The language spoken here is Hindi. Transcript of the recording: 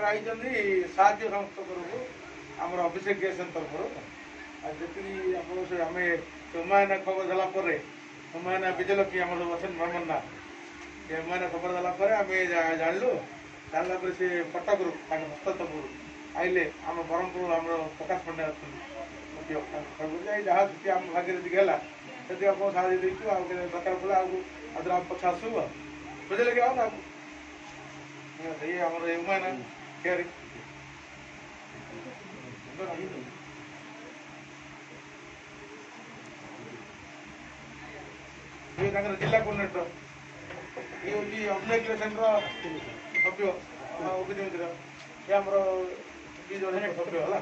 आई साध्य संस्था तरफ आम अभिषेक ग्यासन तरफ जी आम हुमायना खबर देलापर हुमायना विजयलक्ष्मी आम सब अच्छे ब्रह्मण्डा हुमायना खबर देलापर आम जानलु जानला से कटक हस्ततपुर आइले आम ब्रह्मपुर आम प्रकाश पंडा अच्छा जहाँ छुट्टी आम भाग्य है से आप साहय देचु दरकार पड़े आदर आम पछा आसू बुझे कि आम हुमायना तैयारी ये जिला कोर्डिनेटर ये हूँ अभिषेक ग्रेसन सभ्य उपमुख्यमंत्री ये आम सभ्य है।